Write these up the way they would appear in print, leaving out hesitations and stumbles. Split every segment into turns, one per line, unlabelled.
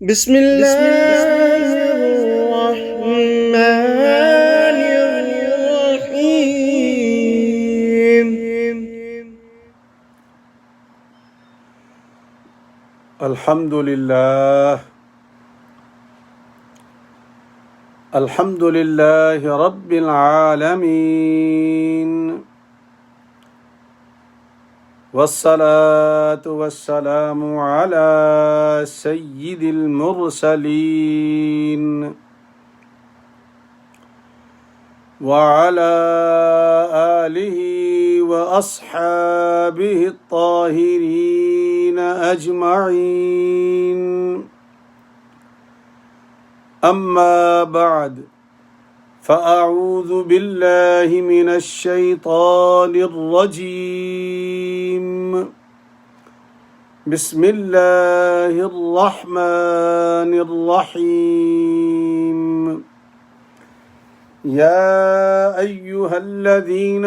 بسم الله الرحمن الرحيم.
الحمد لله رب العالمين، والصلاة والسلام على سيد المرسلين وعلى آله وأصحابه الطاهرين أجمعين. أما بعد، فأعوذ بالله من الشيطان الرجيم. بسم الله الرحمن الرحيم. يا أيها الذين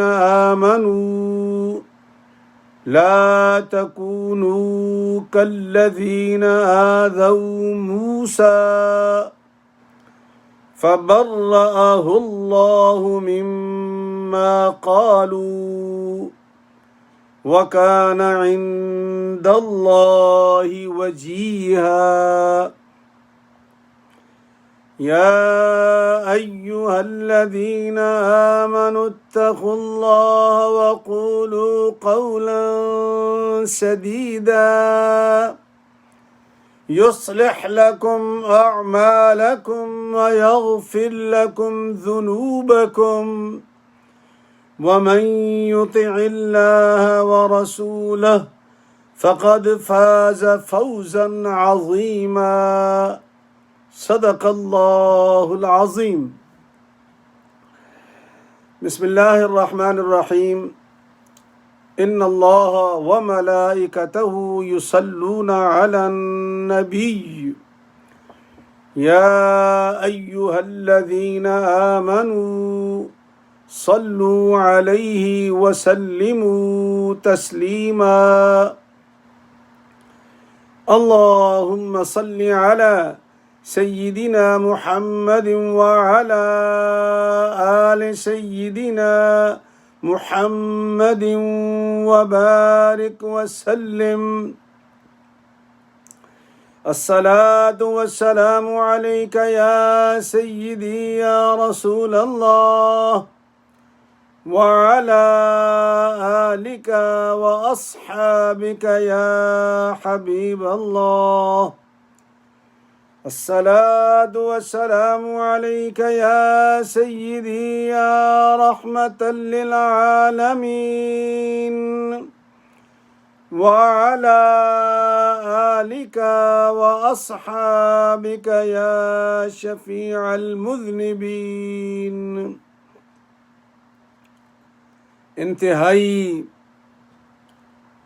آمنوا لا تكونوا كالذين آذوا موسى فبرأه الله مما قالوا وكان عند الله وجيها. يا أيها الذين آمنوا اتقوا الله وقولوا قولا سديدا يصلح لكم أعمالكم ويغفر لكم ذنوبكم، ومن يطع الله ورسوله فقد فاز فوزا عظيما. صدق الله العظيم. بسم الله الرحمن الرحيم. ان اللہ وملائکتہ یصلون علی النبی یا ایہا الذین آمنوا صلوا علیہ وسلموا تسلیما. اللہم صل علی سیدنا محمد وعلی آل سیدنا محمد وبارک وسلم. الصلاة والسلام علیک یا سیدی یا رسول اللہ وعلی آلک واصحابک یا حبیب اللہ. الصلاة والسلام عليك يا سيدي يا رحمة للعالمين وعلى آلك وأصحابك يا شفيع المذنبين. انتہائی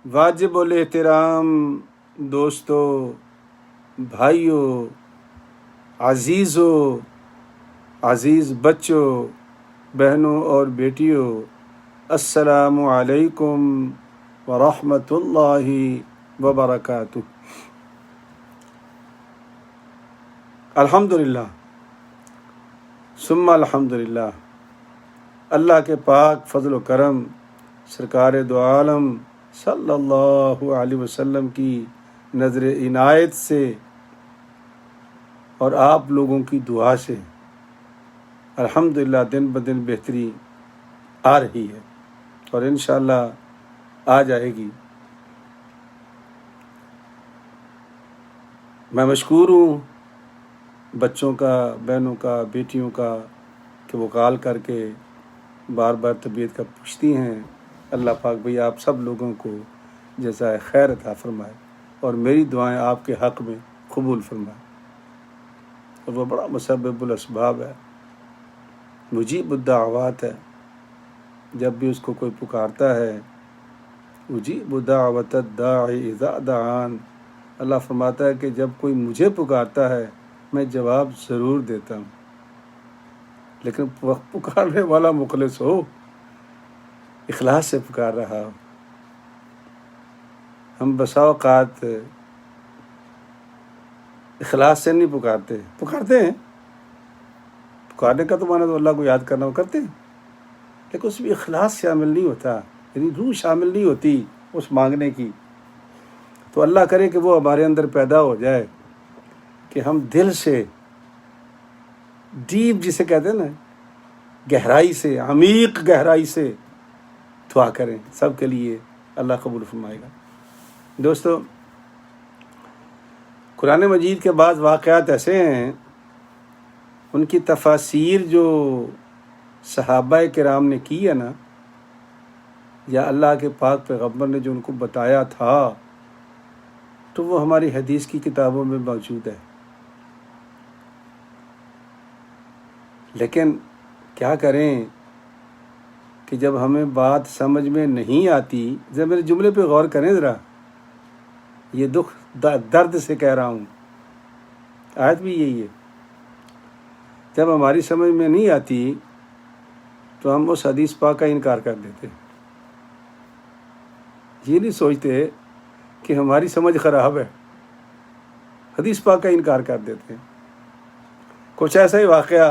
واجب الاحترام دوستو، بھائیوں، عزیزوں، عزیز بچوں، بہنوں اور بیٹیوں، السلام علیکم ورحمۃ اللہ وبرکاتہ. الحمدللہ ثم الحمدللہ. اللہ کے پاک فضل و کرم، سرکار دو عالم صلی اللہ علیہ وسلم کی نظر عنایت سے اور آپ لوگوں کی دعا سے الحمدللہ دن بدن بہتری آ رہی ہے اور انشاءاللہ آ جائے گی. میں مشکور ہوں بچوں کا، بہنوں کا، بیٹیوں کا کہ وہ کال کر کے بار بار طبیعت کا پوچھتی ہیں. اللہ پاک بھئی آپ سب لوگوں کو جزائے خیر عطا فرمائے اور میری دعائیں آپ کے حق میں قبول فرمائے. اور وہ بڑا مسبب الاسباب ہے، مجیب الدعوات ہے. جب بھی اس کو کوئی پکارتا ہے، مجیب دعوت الداعی اذا دعان، اللہ فرماتا ہے کہ جب کوئی مجھے پکارتا ہے میں جواب ضرور دیتا ہوں، لیکن پکارنے والا مخلص ہو، اخلاص سے پکار رہا ہو. ہم بسا اوقات اخلاص سے نہیں پکارتے ہیں، پکارنے کا تو معنی تو اللہ کو یاد کرنا وہ کرتے ہیں، لیکن اس میں اخلاص شامل نہیں ہوتا، یعنی روح شامل نہیں ہوتی اس مانگنے کی۔ تو اللہ کرے کہ وہ ہمارے اندر پیدا ہو جائے کہ ہم دل سے ڈیپ، جسے کہتے ہیں نا، گہرائی سے، عمیق گہرائی سے دعا کریں سب کے لیے، اللہ قبول فرمائے گا۔ دوستو، قرآن مجید کے بعض واقعات ایسے ہیں، ان کی تفاسیر جو صحابہ کرام نے کی ہے نا، یا اللہ کے پاک پیغمبر نے جو ان کو بتایا تھا، تو وہ ہماری حدیث کی کتابوں میں موجود ہے۔ لیکن کیا کریں کہ جب ہمیں بات سمجھ میں نہیں آتی، ذرا میرے جملے پہ غور کریں، ذرا یہ دکھ درد سے کہہ رہا ہوں، آیت بھی یہی ہے، جب ہماری سمجھ میں نہیں آتی تو ہم اس حدیث پاک کا انکار کر دیتے، یہ نہیں سوچتے کہ ہماری سمجھ خراب ہے، حدیث پاک کا انکار کر دیتے ہیں۔ کچھ ایسا ہی واقعہ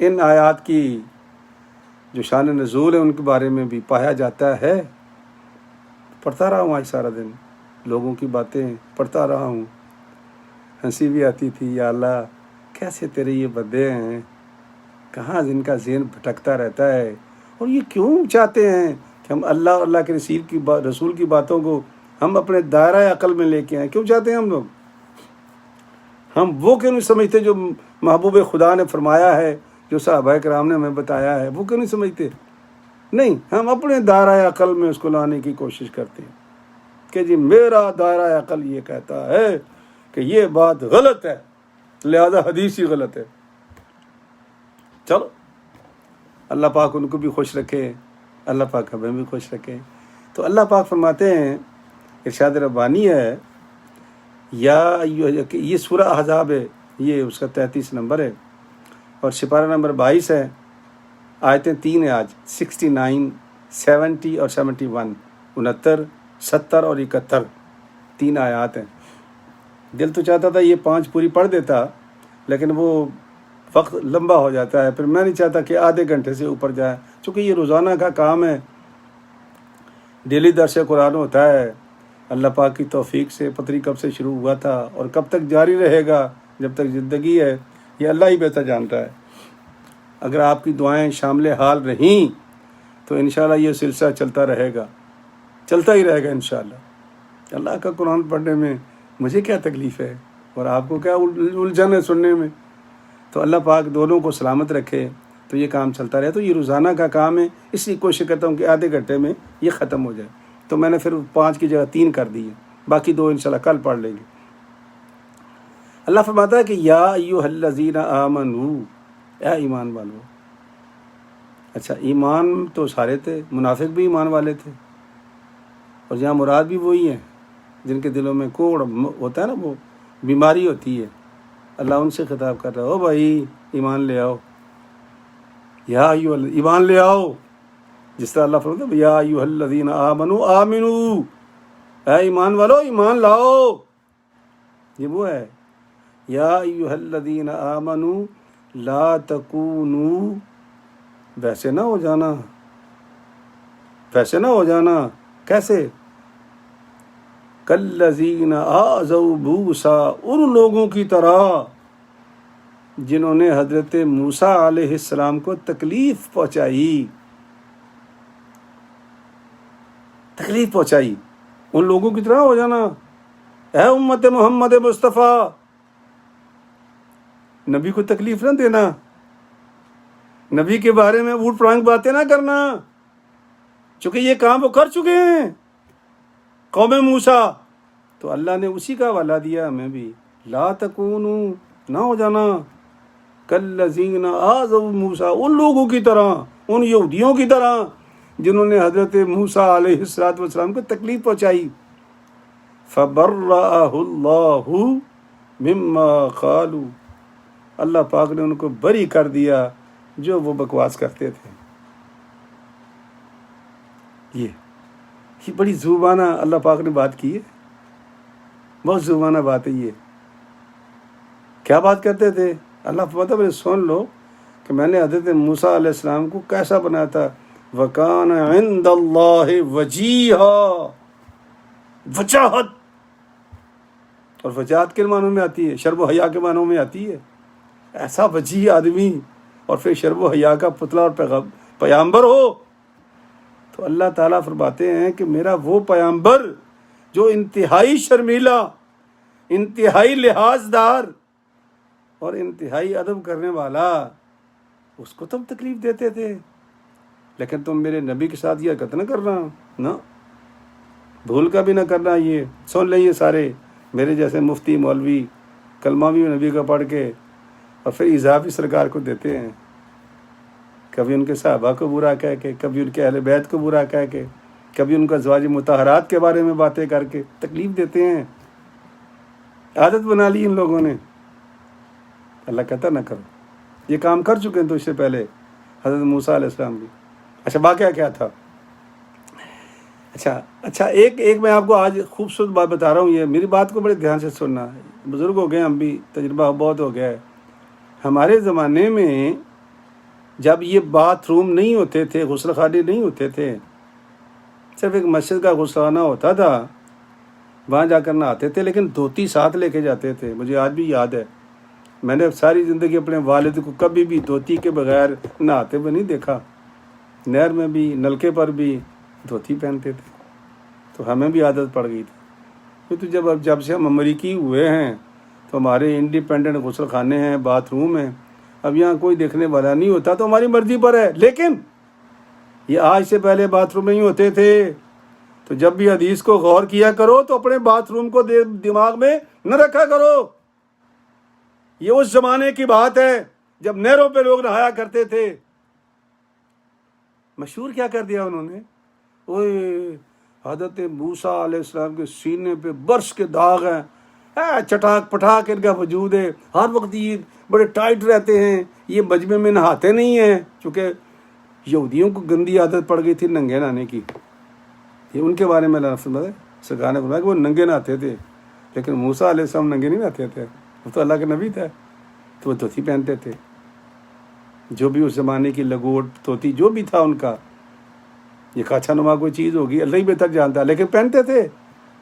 ان آیات کی جو شان نزول ہے ان کے بارے میں بھی پایا جاتا ہے۔ پڑھتا رہا ہوں آج سارا دن، لوگوں کی باتیں پڑھتا رہا ہوں، ہنسی بھی آتی تھی، یا اللہ کیسے تیرے یہ بندے ہیں، کہاں جن کا ذہن بھٹکتا رہتا ہے، اور یہ کیوں چاہتے ہیں کہ ہم اللہ اور اللہ کے رسول کی باتوں کو ہم اپنے دائرہ عقل میں لے کے آئیں، کیوں چاہتے ہیں ہم وہ کیوں نہیں سمجھتے جو محبوب خدا نے فرمایا ہے، جو صحابہ کرام نے ہمیں بتایا ہے، وہ کیوں نہیں سمجھتے؟ نہیں، ہم اپنے دائرہ عقل میں اس کو لانے کی کوشش کرتے ہیں کہ جی میرا دائرہ عقل یہ کہتا ہے کہ یہ بات غلط ہے، لہذا حدیث ہی غلط ہے۔ چلو، اللہ پاک ان کو بھی خوش رکھے، اللہ پاک ہمیں بھی خوش رکھے۔ تو اللہ پاک فرماتے ہیں، ارشاد ربانی ہے، یہ سورہ احزاب ہے، یہ اس کا 33 نمبر ہے، اور سپارہ نمبر 22 ہے، آیتیں 3 ہیں آج، 69، 70 اور 71، 69، 70 اور 71، 3 آیات ہیں۔ دل تو چاہتا تھا یہ 5 پوری پڑھ دیتا، لیکن وہ وقت لمبا ہو جاتا ہے، پھر میں نہیں چاہتا کہ آدھے گھنٹے سے اوپر جائے، چونکہ یہ روزانہ کا کام ہے، ڈیلی درس قرآن ہوتا ہے۔ اللہ پاک کی توفیق سے پتری کب سے شروع ہوا تھا اور کب تک جاری رہے گا، جب تک زندگی ہے، یہ اللہ ہی بہتر جانتا ہے۔ اگر آپ کی دعائیں شامل حال رہیں تو انشاءاللہ یہ سلسلہ چلتا رہے گا، چلتا ہی رہے گا انشاءاللہ۔ اللہ کا قرآن پڑھنے میں مجھے کیا تکلیف ہے، اور آپ کو کیا الجھن ہے سننے میں؟ تو اللہ پاک دونوں کو سلامت رکھے، تو یہ کام چلتا رہے۔ تو یہ روزانہ کا کام ہے، اس لیے کوشش کرتا ہوں کہ آدھے گھنٹے میں یہ ختم ہو جائے۔ تو میں نے پھر 5 کی جگہ 3 کر دی ہے، باقی 2 انشاءاللہ کل پڑھ لیں گے۔ اللہ فرماتا ہے کہ یا ایھا الذین آمنو، اے ایمان والو۔ اچھا، ایمان تو سارے تھے، منافق بھی ایمان والے تھے، اور یہاں مراد بھی وہی ہیں جن کے دلوں میں کوڑ ہوتا ہے نا، وہ بیماری ہوتی ہے، اللہ ان سے خطاب کر رہا ہے، او بھائی ایمان لے آؤ، یا ایمان لے آؤ، جس طرح اللہ فرماتا ہے یا ایھا الذین آمنو آمنو، اے ایمان والو ایمان لاؤ، یہ وہ ہے یا ایھا الذین آمنو لا تکونوا، ویسے نہ ہو جانا، ویسے نہ ہو جانا، کیسے؟ کالذین آذوا موسیٰ، ان لوگوں کی طرح جنہوں نے حضرت موسیٰ علیہ السلام کو تکلیف پہنچائی، تکلیف پہنچائی، ان لوگوں کی طرح ہو جانا۔ اے امت محمد مصطفیٰ، نبی کو تکلیف نہ دینا، نبی کے بارے میں اوٹ پڑانگ باتیں نہ کرنا، چونکہ یہ کام وہ کر چکے ہیں قوم موسیٰ۔ تو اللہ نے اسی کا حوالہ دیا ہمیں بھی، لا تکونوا، نہ ہو جانا، کالذین آذوا موسیٰ، ان لوگوں کی طرح، ان یہودیوں کی طرح جنہوں نے حضرت موسیٰ علیہ السلام کو تکلیف پہنچائی۔ فبرأہ اللہ مما قالوا، اللہ پاک نے ان کو بری کر دیا جو وہ بکواس کرتے تھے۔ یہ بڑی زبانہ اللہ پاک نے بات کی ہے، بہت زبانہ بات ہے یہ۔ کیا بات کرتے تھے؟ اللہ فرماتا ہے سن لو کہ میں نے حضرت موسیٰ علیہ السلام کو کیسا بنایا تھا. وَكَانَ عِنْدَ اللَّهِ وَجِيهًا, وجاہت. اور وجاہت کے معنوں میں آتی ہے, شرم و حیا کے معنوں میں آتی ہے. ایسا وجیح آدمی اور پھر شرم و حیا کا پتلا اور پیامبر ہو. تو اللہ تعالیٰ فرماتے ہیں کہ میرا وہ پیامبر جو انتہائی شرمیلا, انتہائی لحاظ دار اور انتہائی ادب کرنے والا, اس کو تم تکلیف دیتے تھے. لیکن تم میرے نبی کے ساتھ یہ حرکت نہ کرنا, نا بھول کا بھی نہ کرنا. یہ سن لیں یہ سارے میرے جیسے مفتی مولوی کلمہ بھی نبی کا پڑھ کے اور پھر اضافی سرکار کو دیتے ہیں. کبھی ان کے صحابہ کو برا کہہ کے, کبھی ان کے اہل بیت کو برا کہہ کے, کبھی ان کا ازواج مطہرات کے بارے میں باتیں کر کے تکلیف دیتے ہیں. عادت بنا لی ان لوگوں نے. اللہ کہتا نہ کرو. یہ کام کر چکے ہیں تو اس سے پہلے حضرت موسیٰ علیہ السلام بھی. اچھا واقعہ کیا تھا؟ اچھا ایک میں آپ کو آج خوبصورت بات بتا رہا ہوں. یہ میری بات کو بڑے دھیان سے سننا. بزرگ ہو گئے ہم بھی, تجربہ بہت ہو گیا ہے. ہمارے زمانے میں جب یہ باتھ روم نہیں ہوتے تھے, غسل خانے نہیں ہوتے تھے, صرف ایک مسجد کا غسل خانہ ہوتا تھا, وہاں جا کر نہاتے تھے. لیکن دھوتی ساتھ لے کے جاتے تھے. مجھے آج بھی یاد ہے, میں نے ساری زندگی اپنے والد کو کبھی بھی دھوتی کے بغیر نہاتے ہوئے نہیں دیکھا. نہر میں بھی, نلکے پر بھی دھوتی پہنتے تھے. تو ہمیں بھی عادت پڑ گئی تھی. تو جب سے ہم امریکی ہوئے ہیں تو ہمارے انڈیپینڈنٹ غسل خانے ہیں, باتھ روم ہیں. اب یہاں کوئی دیکھنے والا نہیں ہوتا تو ہماری مرضی پر ہے. لیکن یہ آج سے پہلے باتھ روم نہیں ہوتے تھے. تو جب بھی حدیث کو غور کیا کرو تو اپنے باتھ روم کو دماغ میں نہ رکھا کرو. یہ اس زمانے کی بات ہے جب نہروں پہ لوگ نہایا کرتے تھے. مشہور کیا کر دیا انہوں نے, اوے حضرت موسیٰ علیہ السلام کے سینے پہ برش کے داغ ہیں, چٹاک پٹاک ان کا وجود ہے, ہر وقت یہ بڑے ٹائٹ رہتے ہیں, یہ مجمع میں نہاتے نہیں ہیں. چونکہ یہودیوں کو گندی عادت پڑ گئی تھی ننگے نہانے کی. یہ ان کے بارے میں سرکار نے فرمایا کہ وہ ننگے نہاتے تھے. لیکن موسیٰ علیہ السلام ننگے نہیں نہاتے تھے, وہ تو اللہ کے نبی تھا. تو وہ دھوتی پہنتے تھے. جو بھی اس زمانے کی لگوٹ دھوتی جو بھی تھا ان کا, یہ کاچھا نما کوئی چیز ہوگی, اللہ ہی بہتر جانتا, لیکن پہنتے تھے.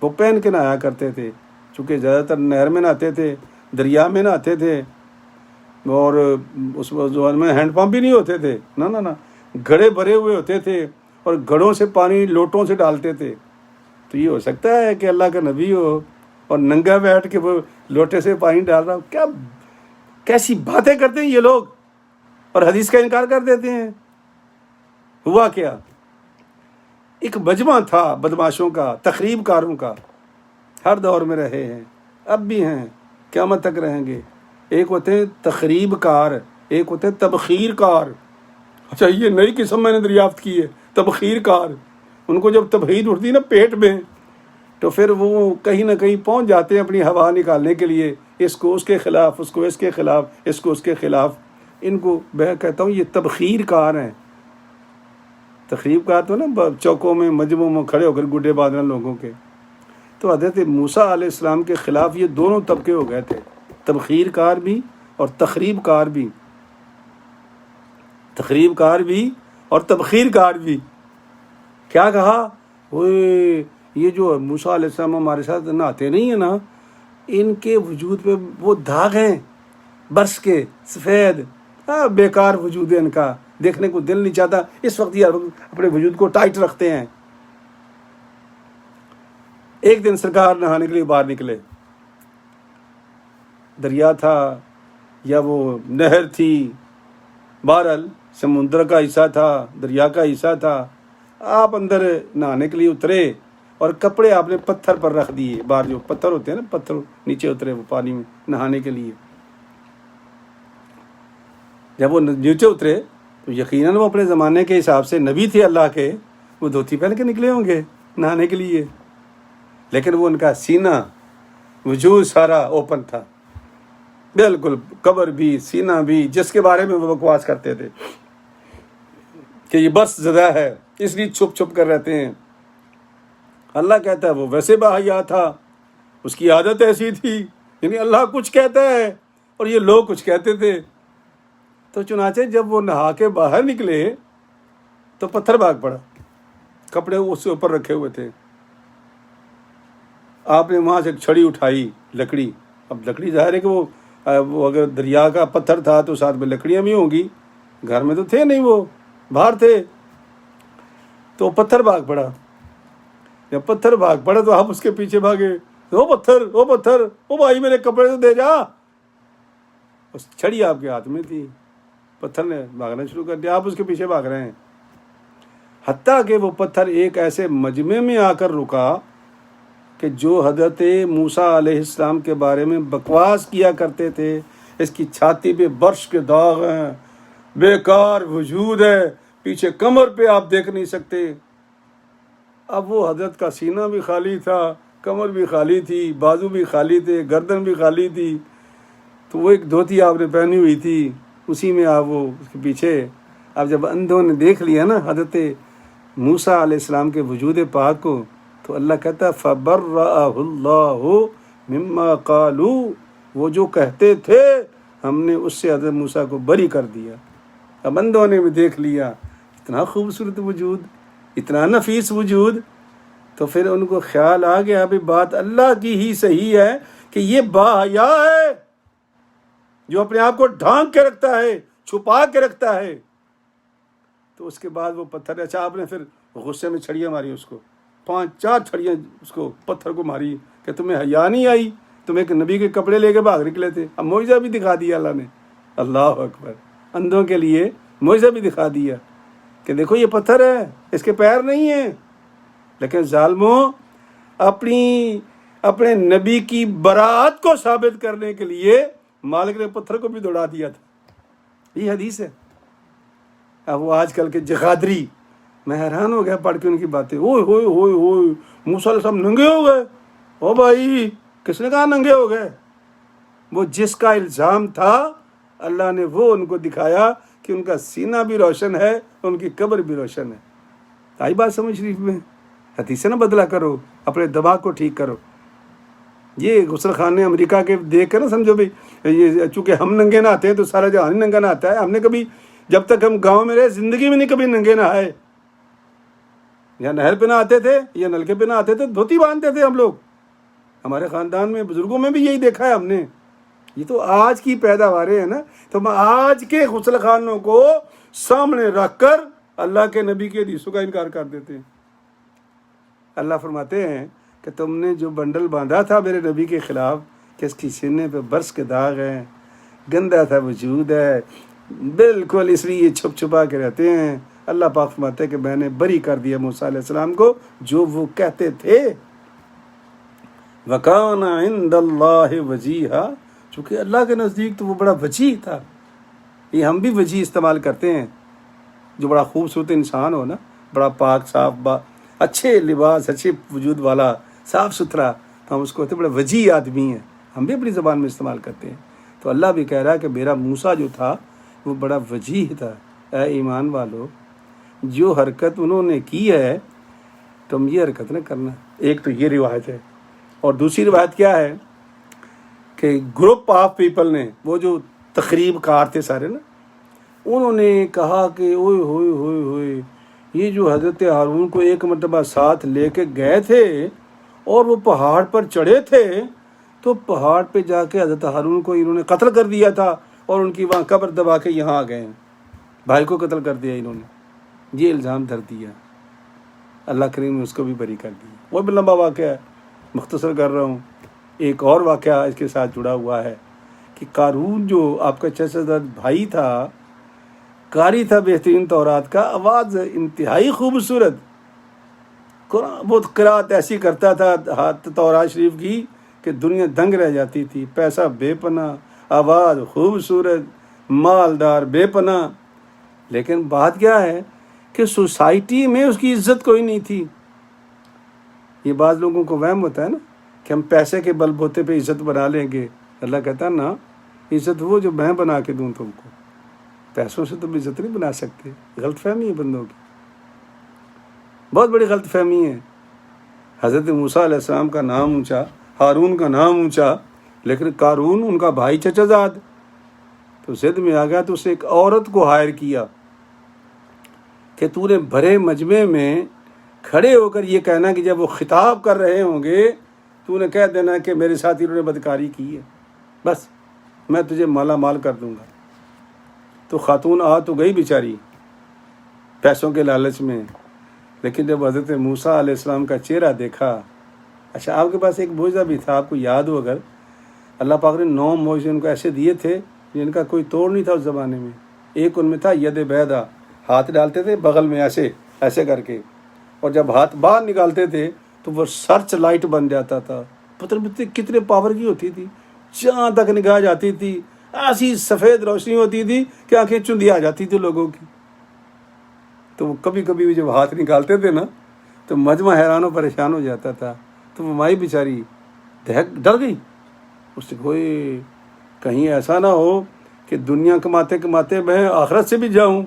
وہ پہن کے نہایا کرتے تھے. چونکہ زیادہ تر نہر میں نہاتے تھے, دریا میں نہاتے تھے, اور اس زمانے میں ہینڈ پمپ بھی نہیں ہوتے تھے. نہ گھڑے بھرے ہوئے ہوتے تھے اور گھڑوں سے پانی لوٹوں سے ڈالتے تھے. تو یہ ہو سکتا ہے کہ اللہ کا نبی ہو اور ننگا بیٹھ کے وہ لوٹے سے پانی ڈال رہا ہو؟ کیا کیسی باتیں کرتے ہیں یہ لوگ, اور حدیث کا انکار کر دیتے ہیں. ہوا کیا, ایک مجمع تھا بدماشوں کا, تخریب کاروں کا. ہر دور میں رہے ہیں, اب بھی ہیں, قیامت تک رہیں گے. ایک ہوتے ہیں تخریب کار, ایک ہوتے ہیں تبخیر کار. اچھا یہ نئی قسم میں نے دریافت کی ہے, تبخیر کار. ان کو جب تبخیر اٹھتی نا پیٹ میں, تو پھر وہ کہیں نہ کہیں پہنچ جاتے ہیں اپنی ہوا نکالنے کے لیے, اس کو اس کے خلاف, اس کو اس کے خلاف, اس کو اس کے خلاف. ان کو میں کہتا ہوں یہ تبخیر کار ہیں. تخریب کار تو نا چوکوں میں مجموعوں میں کھڑے ہو کر گڈے باندھنا لوگوں کے. تو حضرت موسیٰ علیہ السلام کے خلاف یہ دونوں طبقے ہو گئے تھے, تبخیر کار بھی اور تخریب کار بھی. تخریب کار بھی اور تبخیر کار بھی. کیا کہا, اوے یہ جو موسیٰ علیہ السلام ہمارے ساتھ نہاتے نہیں ہیں نا, ان کے وجود پہ وہ داغ ہیں برس کے سفید, بیکار وجود ہے ان کا, دیکھنے کو دل نہیں چاہتا. اس وقت یہ اپنے وجود کو ٹائٹ رکھتے ہیں. ایک دن سرکار نہانے کے لیے باہر نکلے. دریا تھا یا وہ نہر تھی, بہرحال سمندر کا حصہ تھا, دریا کا حصہ تھا. آپ اندر نہانے کے لیے اترے اور کپڑے آپ نے پتھر پر رکھ دیے. باہر جو پتھر ہوتے ہیں نا, پتھر نیچے اترے وہ پانی میں نہانے کے لیے. جب وہ نیچے اترے تو یقیناً وہ اپنے زمانے کے حساب سے نبی تھے اللہ کے, وہ دھوتی پہن کے نکلے ہوں گے نہانے کے لیے. لیکن وہ ان کا سینہ وجود سارا اوپن تھا, بالکل قبر بھی سینہ بھی, جس کے بارے میں وہ بکواس کرتے تھے کہ یہ بس زدہ ہے اس لیے چھپ چھپ کر رہتے ہیں. اللہ کہتا ہے وہ ویسے باحیا تھا, اس کی عادت ایسی تھی. یعنی اللہ کچھ کہتا ہے اور یہ لوگ کچھ کہتے تھے. تو چنانچہ جب وہ نہا کے باہر نکلے تو پتھر بھاگ پڑا. کپڑے اس کے اوپر رکھے ہوئے تھے. آپ نے وہاں سے ایک چھڑی اٹھائی, لکڑی. اب لکڑی ظاہر ہے کہ وہ اگر دریا کا پتھر تھا تو ساتھ میں لکڑیاں بھی ہوں گی. گھر میں تو تھے نہیں, وہ باہر تھے. تو پتھر بھاگ پڑا. جب پتھر بھاگ پڑا تو آپ اس کے پیچھے بھاگے. وہ پتھر, وہ پتھر, وہ بھائی میرے کپڑے تو دے جا. اس چھڑی آپ کے ہاتھ میں تھی. پتھر نے بھاگنا شروع کر دیا, آپ اس کے پیچھے بھاگ رہے ہیں. حتیٰ کہ وہ پتھر ایک ایسے مجمع میں آ کر رکا کہ جو حضرت موسیٰ علیہ السلام کے بارے میں بکواس کیا کرتے تھے, اس کی چھاتی پہ برش کے داغ ہیں, بیکار وجود ہے, پیچھے کمر پہ آپ دیکھ نہیں سکتے. اب وہ حضرت کا سینہ بھی خالی تھا, کمر بھی خالی تھی, بازو بھی خالی تھے, گردن بھی خالی تھی. تو وہ ایک دھوتی آپ نے پہنی ہوئی تھی, اسی میں آپ وہ اس کے پیچھے. اب جب اندھوں نے دیکھ لیا نا حضرت موسیٰ علیہ السلام کے وجود پاک کو, تو اللہ کہتا فَبَرَّأَهُ اللَّهُ مِمَّا قَالُوا, وہ جو کہتے تھے ہم نے اس سے حضرت موسیٰ کو بری کر دیا. اب اندھوں نے بھی دیکھ لیا اتنا خوبصورت وجود, اتنا نفیس وجود. تو پھر ان کو خیال آ گیا بھی بات اللہ کی ہی صحیح ہے کہ یہ باحیا ہے جو اپنے آپ کو ڈھانک کے رکھتا ہے, چھپا کے رکھتا ہے. تو اس کے بعد وہ پتھر, اچھا آپ نے پھر غصے میں چھڑیاں ماری اس کو, 5-4 چھڑیاں اس کو پتھر کو ماری کہ تمہیں حیا نہیں آئی, تم ایک نبی کے کپڑے لے کے بھاگ نکلے تھے. اب معجزہ بھی دکھا دیا اللہ نے. اللہ اکبر. اندھوں کے لیے معجزہ بھی دکھا دیا کہ دیکھو یہ پتھر ہے, اس کے پیر نہیں ہیں. لیکن ظالموں, اپنے نبی کی برات کو ثابت کرنے کے لیے مالک نے پتھر کو بھی دوڑا دیا تھا. یہ حدیث ہے. اب وہ آج کل کے جغادری, میں حیران ہو گیا پڑھ کے ان کی باتیں. اوئے ہوئے ہوئے ہوئے, موسیٰ علیہ السلام ننگے ہو گئے. او بھائی, کس نے کہا ننگے ہو گئے؟ وہ جس کا الزام تھا اللہ نے وہ ان کو دکھایا کہ ان کا سینہ بھی روشن ہے, ان کی قبر بھی روشن ہے. آئی بات سمجھ شریف میں؟ حدیثیں نہ بدلا کرو, اپنے دماغ کو ٹھیک کرو. یہ غسل خانے امریکہ کے دیکھ کر نہ سمجھو بھی یہ چونکہ ہم ننگے نہ آتے ہیں تو سارا جہان ہی ننگا نہ آتا ہے. ہم نے کبھی, جب تک ہم گاؤں میں رہے, زندگی میں نہیں کبھی ننگے نہ آئے. یا نہر پہ نہ آتے تھے یا نلکے پہ نہ آتے تھے, دھوتی باندھتے تھے ہم لوگ. ہمارے خاندان میں بزرگوں میں بھی یہی دیکھا ہے ہم نے. یہ تو آج کی پیداواریں ہیں نا. تو ہم آج کے غسل خانوں کو سامنے رکھ کر اللہ کے نبی کے حدیثوں کا انکار کر دیتے ہیں. اللہ فرماتے ہیں کہ تم نے جو بنڈل باندھا تھا میرے نبی کے خلاف کہ اس کی سینے پہ برس کے داغ ہیں, گندا تھا وجود ہے, بالکل اس لیے چھپ چھپا کے رہتے ہیں. اللہ پاک فرماتے ہیں کہ میں نے بری کر دیا موسیٰ علیہ السلام کو جو وہ کہتے تھے. وَكَانَ عِنْدَ اللَّهِ وَجِيهًا, چونکہ اللہ کے نزدیک تو وہ بڑا وجیح تھا. یہ ہم بھی وجیح استعمال کرتے ہیں. جو بڑا خوبصورت انسان ہو نا, بڑا پاک صاف, اچھے لباس, اچھے وجود والا, صاف ستھرا, تو ہم اس کو کہتے ہیں بڑا وجیح آدمی ہے. ہم بھی اپنی زبان میں استعمال کرتے ہیں. تو اللہ بھی کہہ رہا ہے کہ میرا موسیٰ جو تھا وہ بڑا وجیح تھا. اے ایمان والو, جو حرکت انہوں نے کی ہے تم یہ حرکت نہ کرنا. ایک تو یہ روایت ہے. اور دوسری روایت کیا ہے کہ گروپ آف پیپل نے, وہ جو تقریب کار تھے سارے نا, انہوں نے کہا کہ اوئے ہوئے ہوئے ہوئے, یہ جو حضرت ہارون کو ایک مرتبہ ساتھ لے کے گئے تھے اور وہ پہاڑ پر چڑھے تھے, تو پہاڑ پہ جا کے حضرت ہارون کو انہوں نے قتل کر دیا تھا اور ان کی وہاں قبر دبا کے یہاں آ گئے ہیں. بھائی کو قتل کر دیا انہوں نے, یہ الزام دھر دیا. اللہ کریم نے اس کو بھی بری کر دیا. وہ بھی لمبا واقعہ ہے, مختصر کر رہا ہوں. ایک اور واقعہ اس کے ساتھ جڑا ہوا ہے کہ قارون جو آپ کا چچا بھائی تھا, قاری تھا بہترین تورات کا, آواز انتہائی خوبصورت, وہ قرات ایسی کرتا تھا ہاتھ تورات شریف کی کہ دنیا دنگ رہ جاتی تھی. پیسہ بے پناہ, آواز خوبصورت, مالدار بے پناہ. لیکن بات کیا ہے کہ سوسائٹی میں اس کی عزت کوئی نہیں تھی. یہ بعض لوگوں کو وہم ہوتا ہے نا کہ ہم پیسے کے بل بوتے پہ عزت بنا لیں گے. اللہ کہتا ہے نا, عزت وہ جو میں بنا کے دوں تم کو, پیسوں سے تم عزت نہیں بنا سکتے. غلط فہمی ہے بندوں کی, بہت بڑی غلط فہمی ہے. حضرت موسیٰ علیہ السلام کا نام اونچا, ہارون کا نام اونچا, لیکن قارون ان کا بھائی چچا زاد, تو ضد میں آ گیا تو اسے ایک عورت کو ہائر کیا کہ تو نے بھرے مجمع میں کھڑے ہو کر یہ کہنا کہ جب وہ خطاب کر رہے ہوں گے تو نے کہہ دینا کہ میرے ساتھی نے بدکاری کی ہے، بس میں تجھے مالا مال کر دوں گا۔ تو خاتون آ تو گئی بیچاری پیسوں کے لالچ میں، لیکن جب حضرت موسیٰ علیہ السلام کا چہرہ دیکھا، اچھا آپ کے پاس ایک معجزہ بھی تھا، آپ کو یاد ہو اگر، اللہ پاک نے 9 معجزے ان کو ایسے دیے تھے جن کا کوئی توڑ نہیں تھا اس زمانے میں۔ ایک ان میں تھا ید بیضا، ہاتھ ڈالتے تھے بغل میں ایسے ایسے کر کے، اور جب ہاتھ باہر نکالتے تھے تو وہ سرچ لائٹ بن جاتا تھا، پتہ نہیں کتنے پاور کی ہوتی تھی، جہاں تک نگاہ جاتی تھی ایسی سفید روشنی ہوتی تھی کہ آنکھیں چندی آ جاتی تھی لوگوں کی۔ تو وہ کبھی کبھی جب ہاتھ نکالتے تھے نا تو مجمع حیران و پریشان ہو جاتا تھا۔ تو وہ مائی بیچاری ڈر گئی، اس نے کوئی کہیں ایسا نہ ہو کہ دنیا کماتے کماتے میں آخرت سے بھی جاؤں۔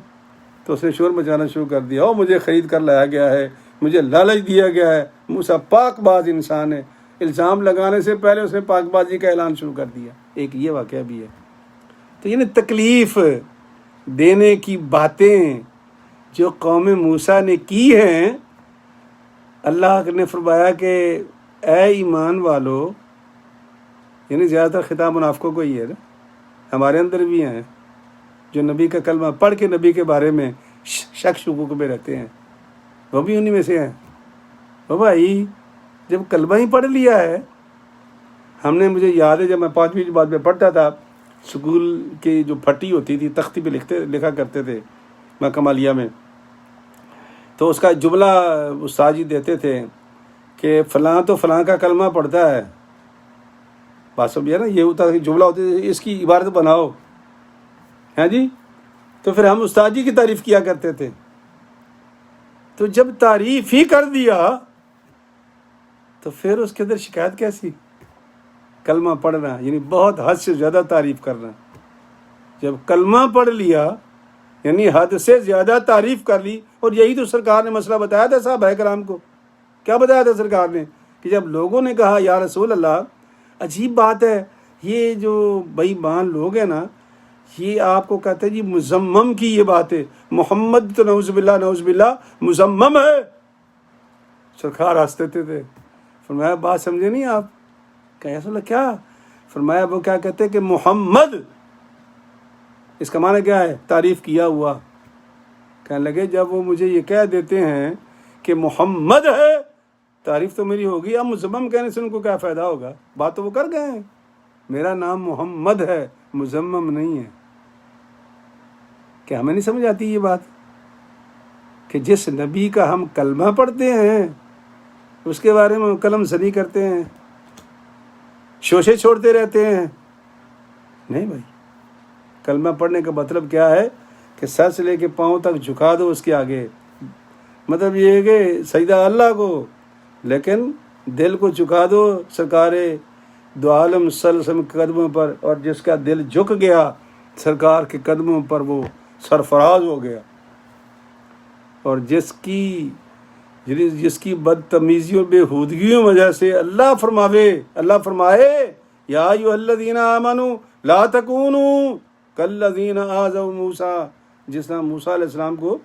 تو اس نے شور مچانا شروع کر دیا، او مجھے خرید کر لایا گیا ہے، مجھے لالچ دیا گیا ہے۔ موسیٰ پاک باز انسان ہے، الزام لگانے سے پہلے اس نے پاک بازی کا اعلان شروع کر دیا۔ ایک یہ واقعہ بھی ہے۔ تو یعنی تکلیف دینے کی باتیں جو قوم موسیٰ نے کی ہیں، اللہ نے فرمایا کہ اے ایمان والو، یعنی زیادہ تر خطاب منافقوں کو ہی ہے نا، ہمارے اندر بھی ہیں جو نبی کا کلمہ پڑھ کے نبی کے بارے میں شک شکوک میں رہتے ہیں، وہ بھی انہی میں سے ہیں۔ وہ بھائی جب کلمہ ہی پڑھ لیا ہے، ہم نے، مجھے یاد ہے جب میں 5ویں بعد میں پڑھتا تھا، سکول کی جو پھٹی ہوتی تھی تختی پہ لکھا کرتے تھے میں کمالیہ میں، تو اس کا جملہ استاد جی دیتے تھے کہ فلاں تو فلاں کا کلمہ پڑھتا ہے، بات سمجھے نا، یہ ہوتا ہے جملہ ہوتا ہے، اس کی عبارت بناؤ، ہاں جی۔ تو پھر ہم استاد جی کی تعریف کیا کرتے تھے۔ تو جب تعریف ہی کر دیا تو پھر اس کے اندر شکایت کیسی؟ کلمہ پڑھنا یعنی بہت حد سے زیادہ تعریف کرنا۔ جب کلمہ پڑھ لیا یعنی حد سے زیادہ تعریف کر لی، اور یہی تو سرکار نے مسئلہ بتایا تھا صحابہ کرام کو۔ کیا بتایا تھا سرکار نے کہ جب لوگوں نے کہا یا رسول اللہ، عجیب بات ہے، یہ جو بے ایمان لوگ ہیں نا، یہ آپ کو کہتے ہیں جی مزمم کی یہ بات ہے، محمد تو نعوذ باللہ مزمم ہے۔ سرکار ہنستے تھے، فرمایا بات سمجھے نہیں آپ؟ کہ یا رسول اللہ کیا؟ فرمایا وہ کیا کہتے کہ محمد، اس کا معنی کیا ہے؟ تعریف کیا ہوا۔ کہنے لگے جب وہ مجھے یہ کہہ دیتے ہیں کہ محمد ہے، تعریف تو میری ہوگی، اب مزمم کہنے سے ان کو کیا فائدہ ہوگا؟ بات تو وہ کر گئے ہیں، میرا نام محمد ہے، مزمم نہیں ہے۔ کہ ہمیں نہیں سمجھ آتی یہ بات کہ جس نبی کا ہم کلمہ پڑھتے ہیں اس کے بارے میں قلم زنی کرتے ہیں، شوشے چھوڑتے رہتے ہیں؟ نہیں بھائی، کلمہ پڑھنے کا مطلب کیا ہے کہ سر سے لے کے پاؤں تک جھکا دو اس کے آگے، مطلب یہ ہے کہ سجدہ اللہ کو، لیکن دل کو جھکا دو سرکار دو عالم صلی اللہ علیہ وسلم کے قدموں پر، اور جس کا دل جھک گیا سرکار کے قدموں پر وہ سرفراز ہو گیا۔ اور جس کی بدتمیزیوں بے ہودگیوں وجہ سے اللہ فرمائے یا ایھا الذین آمنوا لا تکونوا کالذین آذوا موسیٰ، جس طرح موسیٰ علیہ السلام کو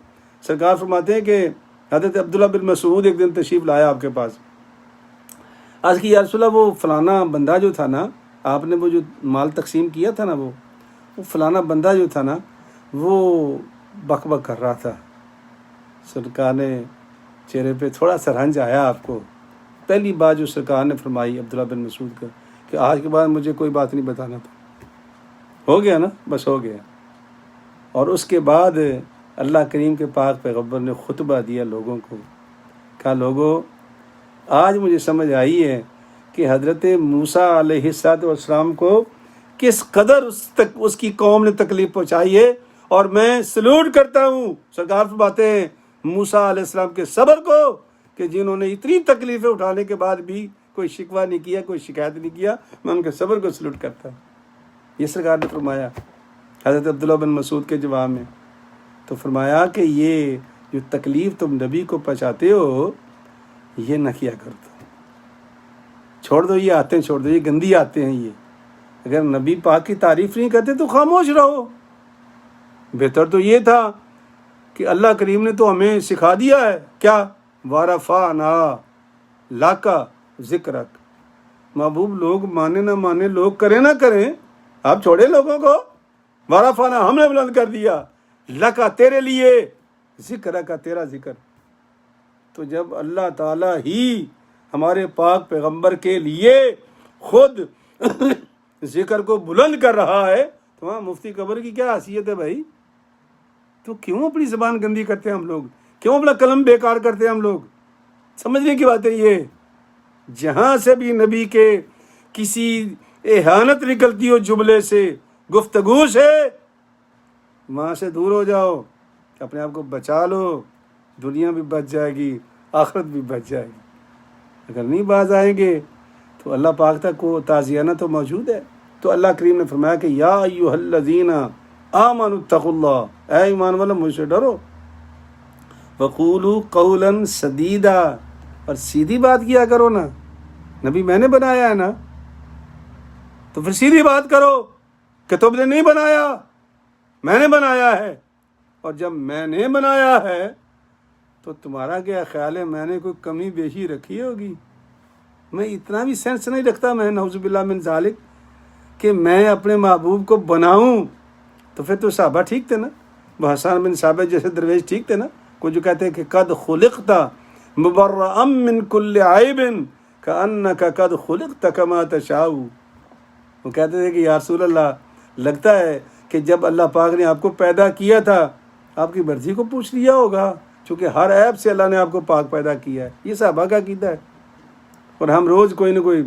سرکار فرماتے ہیں کہ حضرت عبداللہ بن مسعود ایک دن تشریف لایا آپ کے پاس، عرض کی یا رسول اللہ وہ فلانا بندہ جو تھا نا، آپ نے وہ جو مال تقسیم کیا تھا نا، وہ فلانا بندہ جو تھا نا وہ بک بک کر رہا تھا۔ سرکار نے چہرے پہ تھوڑا سا رنج آیا آپ کو۔ پہلی بات جو سرکار نے فرمائی عبداللہ بن مسعود کا کہ آج کے بعد مجھے کوئی بات نہیں بتانا تھا، ہو گیا نا، بس ہو گیا۔ اور اس کے بعد اللہ کریم کے پاک پیغمبر نے خطبہ دیا لوگوں کو، کہا لوگو آج مجھے سمجھ آئی ہے کہ حضرت موسیٰ علیہ السلام کو کس قدر اس کی قوم نے تکلیف پہنچائی ہے، اور میں سلوٹ کرتا ہوں سرکار فرماتے ہیں موسیٰ علیہ السلام کے صبر کو، کہ جنہوں نے اتنی تکلیفیں اٹھانے کے بعد بھی کوئی شکوہ نہیں کیا، کوئی شکایت نہیں کیا، میں ان کے صبر کو سلوٹ کرتا ہوں۔ یہ سرکار نے فرمایا حضرت عبداللہ بن مسعود کے جواب میں۔ تو فرمایا کہ یہ جو تکلیف تم نبی کو پہنچاتے ہو یہ نہ کیا کر دو، چھوڑ دو، یہ آتے ہیں چھوڑ دو، یہ گندی آتے ہیں، اگر نبی پاک کی تعریف نہیں کرتے تو خاموش رہو. بہتر تو یہ تھا کہ اللہ کریم نے تو ہمیں سکھا دیا ہے کیا، وَرَفَعْنَا لَكَ ذِكْرَكَ. محبوب لوگ مانے نہ مانے، لوگ کریں نہ کریں، آپ چھوڑے لوگوں کو. وَرَفَعْنَا ہم نے بلند کر دیا، لَكَ تیرے لیے، ذِكْرَكَ تیرا ذکر. تو جب اللہ تعالیٰ ہی ہمارے پاک پیغمبر کے لیے خود ذکر کو بلند کر رہا ہے تو وہاں مفتی قبر کی کیا حیثیت ہے بھائی؟ تو کیوں اپنی زبان گندی کرتے ہیں ہم لوگ؟ کیوں اپنا قلم بیکار کرتے ہیں ہم لوگ؟ سمجھنے کی بات ہے یہ. جہاں سے بھی نبی کے کسی اہانت نکلتی ہو جملے سے، گفتگو سے، وہاں سے دور ہو جاؤ، اپنے آپ کو بچا لو. دنیا بھی بچ جائے گی، آخرت بھی بچ جائے گی. اگر نہیں باز آئیں گے تو اللہ پاک تک کو تعزیانہ تو موجود ہے. تو اللہ کریم نے فرمایا کہ یا ایھا الذین آمنوا اتقوا اللہ، اے ایمان والو مجھ سے ڈرو. وقولوا قولا سدیدا، اور سیدھی بات کیا کرو نا. نبی میں نے بنایا ہے نا، تو پھر سیدھی بات کرو کہ تم نے نہیں بنایا، میں نے بنایا ہے. اور جب میں نے بنایا ہے تو تمہارا کیا خیال ہے میں نے کوئی کمی بیشی رکھی ہوگی؟ میں اتنا بھی سینس نہیں رکھتا، میں نعوذ باللہ من ذالک، کہ میں اپنے محبوب کو بناؤں. تو پھر تو صحابہ ٹھیک تھے نا، وہ حسان بن ثابت جیسے درویش ٹھیک تھے نا، کوئی جو کہتے ہیں کہ قد خلقت مبرأ من کل عیب کأنک قد خلقت کما تشاء. وہ کہتے تھے کہ یا رسول اللہ، لگتا ہے کہ جب اللہ پاک نے آپ کو پیدا کیا تھا آپ کی مرضی کو پوچھ لیا ہوگا، چونکہ ہر عیب سے اللہ نے آپ کو پاک پیدا کیا ہے. یہ صحابہ کا عقیدہ ہے، اور ہم روز کوئی نہ کوئی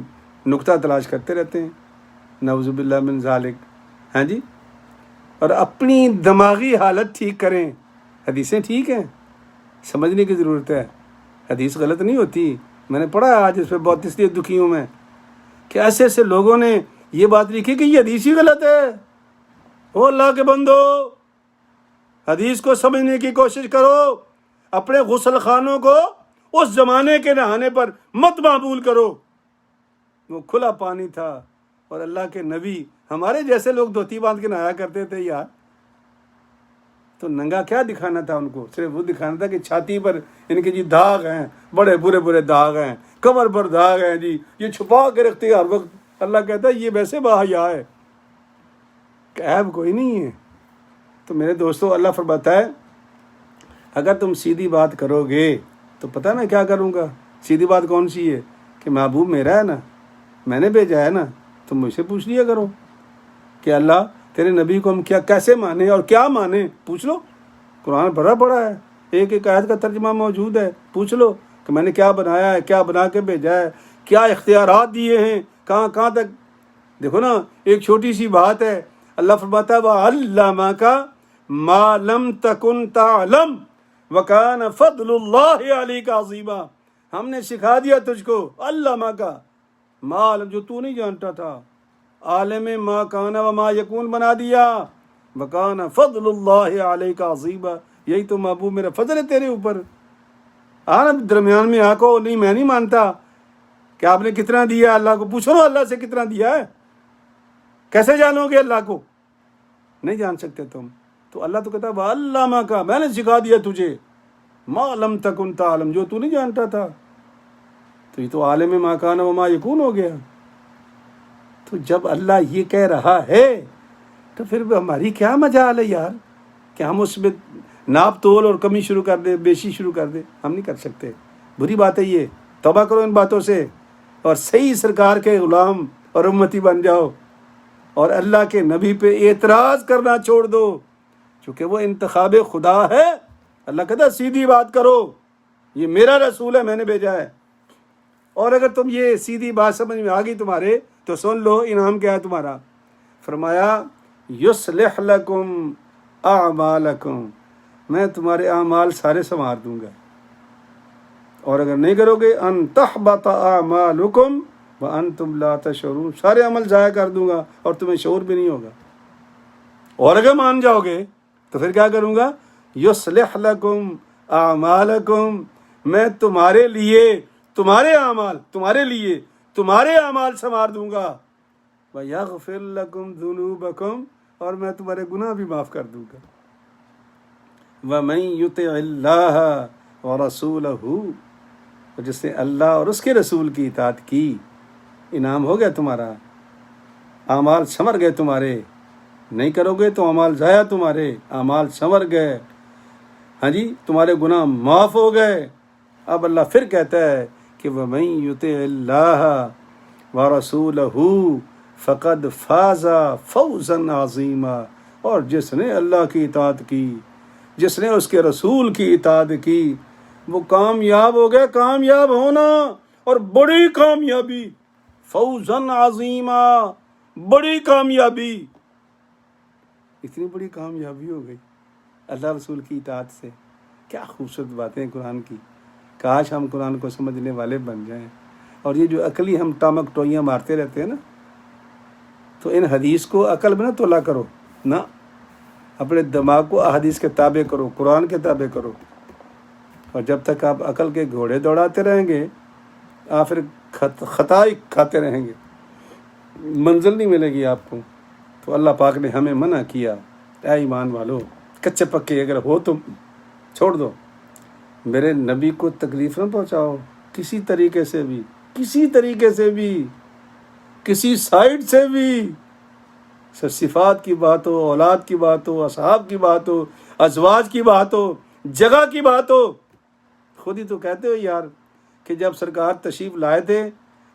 نقطہ تلاش کرتے رہتے ہیں، نعوذ باللہ من ذالک. ہاں جی، اور اپنی دماغی حالت ٹھیک کریں. حدیثیں ٹھیک ہیں، سمجھنے کی ضرورت ہے. حدیث غلط نہیں ہوتی. میں نے پڑھا ہے آج اس پہ بہت، اس لیے دکھی ہوں میں کہ ایسے ایسے لوگوں نے یہ بات لکھی کہ یہ حدیث ہی غلط ہے. او اللہ کے بندو، حدیث کو سمجھنے کی کوشش کرو. اپنے غسل خانوں کو اس زمانے کے نہانے پر مت معمول کرو. وہ کھلا پانی تھا، اور اللہ کے نبی، ہمارے جیسے لوگ دھوتی باندھ کے نہایا کرتے تھے یار. تو ننگا کیا دکھانا تھا ان کو؟ صرف وہ دکھانا تھا کہ چھاتی پر ان کے جی داغ ہیں، بڑے برے برے داغ ہیں، کمر پر داغ ہیں جی، یہ چھپا کے رکھتے ہیں ہر وقت. اللہ کہتا ہے یہ ویسے باحیا ہے، عیب کوئی نہیں ہے. تو میرے دوستو، اللہ فرماتا ہے اگر تم سیدھی بات کرو گے تو پتہ نا کیا کروں گا. سیدھی بات کون سی ہے؟ کہ محبوب میرا ہے نا، میں نے بھیجا ہے نا. تم مجھ سے پوچھ لیا کرو کہ اللہ تیرے نبی کو ہم کیا کیسے مانیں اور کیا مانیں. پوچھ لو، قرآن بھرا پڑا ہے، ایک ایک آیت کا ترجمہ موجود ہے. پوچھ لو کہ میں نے کیا بنایا ہے، کیا بنا کے بھیجا ہے، کیا اختیارات دیے ہیں، کہاں کہاں تک. دیکھو نا، ایک چھوٹی سی بات ہے. اللہ فرماتا ہے وَعَلَّمَكَ مَا لَمْ تَكُنْ تَعْلَمْ وَكَانَ فَضْلُ اللَّهِ عَلَيْكَ عَظِيمًا. ہم نے سکھا دیا تجھ کو، علمَكَ ما لم، جو تو نہیں جانتا تھا. عالم ما کان و ما یکون بنا دیا. وَكَانَ فَضْلُ اللَّهِ عَلَيْكَ عَظِيمًا. یہی تو محبوب میرا فضل ہے تیرے اوپر. آنا درمیان میں آکو، نہیں میں نہیں مانتا کہ آپ نے کتنا دیا. اللہ کو پوچھو نا اللہ سے کتنا دیا ہے. کیسے جانو گے اللہ کو؟ نہیں جان سکتے تم. تو اللہ تو کہتا ہے وَعَلَّمَكَ، میں نے سکھا دیا تجھے، مَا لَمْ تَكُنْ تَعْلَمْ، جو تو نہیں جانتا تھا. تو یہ تو عالم ما کان و ما یکون ہو گیا. تو جب اللہ یہ کہہ رہا ہے تو پھر ہماری کیا مجال ہے یار کہ ہم اس میں ناپ تول اور کمی شروع کر دیں، بیشی شروع کر دیں. ہم نہیں کر سکتے. بری بات ہے یہ. توبہ کرو ان باتوں سے اور صحیح سرکار کے غلام اور امتی بن جاؤ، اور اللہ کے نبی پہ اعتراض کرنا چھوڑ دو، چونکہ وہ انتخاب خدا ہے. اللہ کہتا ہے سیدھی بات کرو، یہ میرا رسول ہے، میں نے بھیجا ہے. اور اگر تم یہ سیدھی بات سمجھ میں آ گئی تمہارے تو سن لو انعام کیا ہے تمہارا. فرمایا یصلح لکم اعمالکم، میں تمہارے اعمال سارے سنوار دوں گا. اور اگر نہیں کرو گے ان تحبط اعمالکم وانتم لا تشعرون، سارے عمل ضائع کر دوں گا اور تمہیں شعور بھی نہیں ہوگا. اور اگر مان جاؤ گے تو پھر کیا کروں گا؟ یصلح لکم اعمالکم، میں تمہارے لیے تمہارے اعمال، تمہارے لیے تمہارے اعمال سنوار دوں گا. وَيَغْفِرْ لَكُمْ ذُنُوبَكُمْ، اور میں تمہارے گناہ بھی معاف کر دوں گا۔ وَمَن يُطِعِ اللَّهَ وَرَسُولَهُ، اور جس نے اللہ اور اس کے رسول کی اطاعت کی، انعام ہو گیا تمہارا، اعمال سنور گئے تمہارے، نہیں کرو گے تو اعمال ضائع تمہارے، اعمال سنور گئے، ہاں جی، تمہارے گناہ معاف ہو گئے۔ اب اللہ پھر کہتا ہے کہ وَمَن يُطِعِ اللَّهَ وَرَسُولَهُ فَقَدْ فَازَ فَوْزًا عَظِيمًا، اور جس نے اللہ کی اطاعت کی، جس نے اس کے رسول کی اطاعت کی، وہ کامیاب ہو گئے، کامیاب ہونا اور بڑی کامیابی، فوزًا عظیما، بڑی کامیابی، اتنی بڑی کامیابی ہو گئی اللہ رسول کی اطاعت سے۔ کیا خوبصورت باتیں ہیں قرآن کی، کاش ہم قرآن کو سمجھنے والے بن جائیں۔ اور یہ جو عقلی ہم ٹامک ٹوئیاں مارتے رہتے ہیں نا، تو ان حدیث کو عقل میں نہ تولا کرو، نہ، اپنے دماغ کو احادیث کے تابع کرو، قرآن کے تابع کرو، اور جب تک آپ عقل کے گھوڑے دوڑاتے رہیں گے آپ پھر خطا ہی کھاتے رہیں گے، منزل نہیں ملے گی آپ کو۔ تو اللہ پاک نے ہمیں منع کیا، اے ایمان والو، کچے پکے اگر ہو تم چھوڑ دو، میرے نبی کو تکلیف نہ پہنچاؤ کسی طریقے سے بھی، کسی طریقے سے بھی، کسی سائڈ سے بھی، صفات کی بات ہو، اولاد کی بات ہو، اصحاب کی بات ہو، ازواج کی بات ہو، جگہ کی بات ہو۔ خود ہی تو کہتے ہو یار کہ جب سرکار تشریف لائے تھے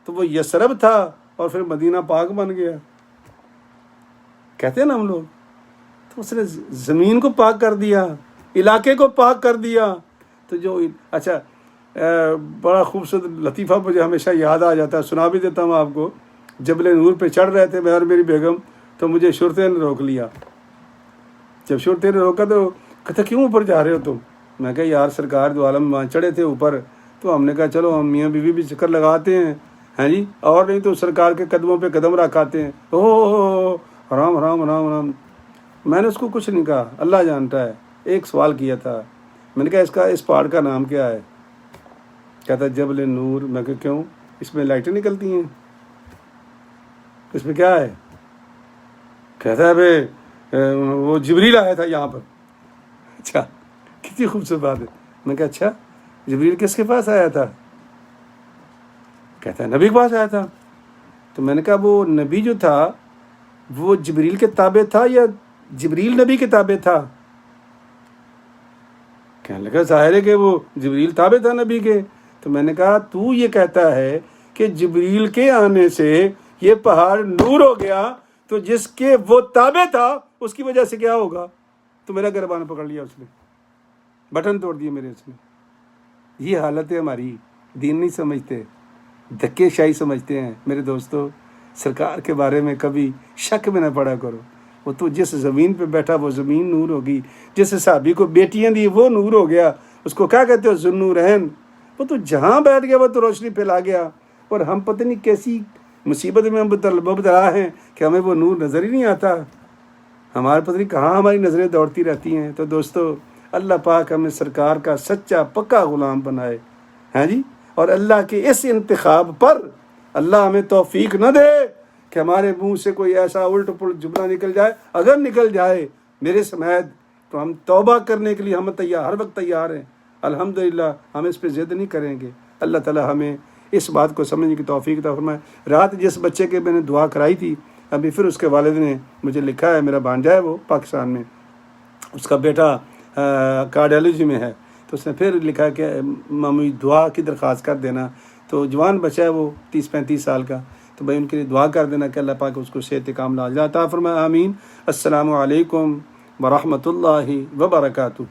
تو وہ یثرب تھا اور پھر مدینہ پاک بن گیا، کہتے ہیں نا ہم لوگ، تو اس نے زمین کو پاک کر دیا، علاقے کو پاک کر دیا۔ تو جو اچھا بڑا خوبصورت لطیفہ مجھے ہمیشہ یاد آ جاتا ہے، سنا بھی دیتا ہوں آپ کو۔ جبل نور پہ چڑھ رہے تھے میں اور میری بیگم، تو مجھے شرطے نے روک لیا۔ جب شرطے نے روکا تو کہتے کیوں اوپر جا رہے ہو تم؟ میں کہا یار سرکار دو عالم وہاں چڑھے تھے اوپر، تو ہم نے کہا چلو ہم میاں بیوی بھی چکر لگاتے ہیں، ہیں جی، اور نہیں تو سرکار کے قدموں پہ قدم رکھاتے ہیں۔ اوہ حرام حرام حرام حرام۔ میں نے اس کو کچھ نہیں کہا، اللہ جانتا ہے۔ ایک سوال کیا تھا، میں نے کہا اس پہاڑ کا نام کیا ہے؟ کہتا جبل نور۔ میں کہا کیوں؟ اس میں لائٹیں نکلتی ہیں، اس میں کیا ہے؟ کہتا ہے بھائی وہ جبریل آیا تھا یہاں پر۔ اچھا، کتنی خوبصورت بات ہے۔ میں کہا اچھا، جبریل کس کے پاس آیا تھا؟ کہتا ہے نبی کے پاس آیا تھا۔ تو میں نے کہا وہ نبی جو تھا وہ جبریل کے تابع تھا یا جبریل نبی کے تابع تھا؟ کہنے لگا ظاہر ہے کہ وہ جبریل تابع تھا نبی کے۔ تو میں نے کہا تو یہ کہتا ہے کہ جبریل کے آنے سے یہ پہاڑ نور ہو گیا، تو جس کے وہ تابع تھا اس کی وجہ سے کیا ہوگا؟ تو میرا گربان پکڑ لیا اس نے، بٹن توڑ دیے میرے اس نے۔ یہ حالت ہے ہماری، دین نہیں سمجھتے، دھکے شاہی سمجھتے ہیں۔ میرے دوستو، سرکار کے بارے میں کبھی شک میں نہ پڑا کرو۔ وہ تو جس زمین پہ بیٹھا وہ زمین نور ہوگی، جس صحابی کو بیٹیاں دی وہ نور ہو گیا، اس کو کیا کہتے ہو؟ ذوالنورین۔ وہ تو جہاں بیٹھ گیا وہ تو روشنی پھیلا گیا، اور ہم پتہ نہیں کیسی مصیبت میں مبتلا ہیں کہ ہمیں وہ نور نظر ہی نہیں آتا، ہمارے پتہ نہیں کہاں ہماری نظریں دوڑتی رہتی ہیں۔ تو دوستو، اللہ پاک ہمیں سرکار کا سچا پکا غلام بنائے، ہاں جی، اور اللہ کے اس انتخاب پر اللہ ہمیں توفیق نہ دے کہ ہمارے منہ سے کوئی ایسا الٹ پلٹ جملہ نکل جائے۔ اگر نکل جائے میرے سمیت تو ہم توبہ کرنے کے لیے ہم تیار، ہر وقت تیار ہیں الحمدللہ، ہم اس پہ ضد نہیں کریں گے۔ اللہ تعالی ہمیں اس بات کو سمجھنے کی توفیق عطا فرمائے۔ رات جس بچے کے میں نے دعا کرائی تھی، ابھی پھر اس کے والد نے مجھے لکھا ہے، میرا بھانجا ہے وہ پاکستان میں، اس کا بیٹا کارڈیالوجی میں ہے، تو اس نے پھر لکھا کہ مامی دعا کی درخواست کر دینا۔ تو جوان بچہ ہے وہ 30-35 سال کا، تو بھائی ان کے لیے دعا کر دینا کہ اللہ پاک اس کو صحت کاملہ عطا فرمائے، آمین۔ السلام علیکم ورحمۃ اللہ وبرکاتہ۔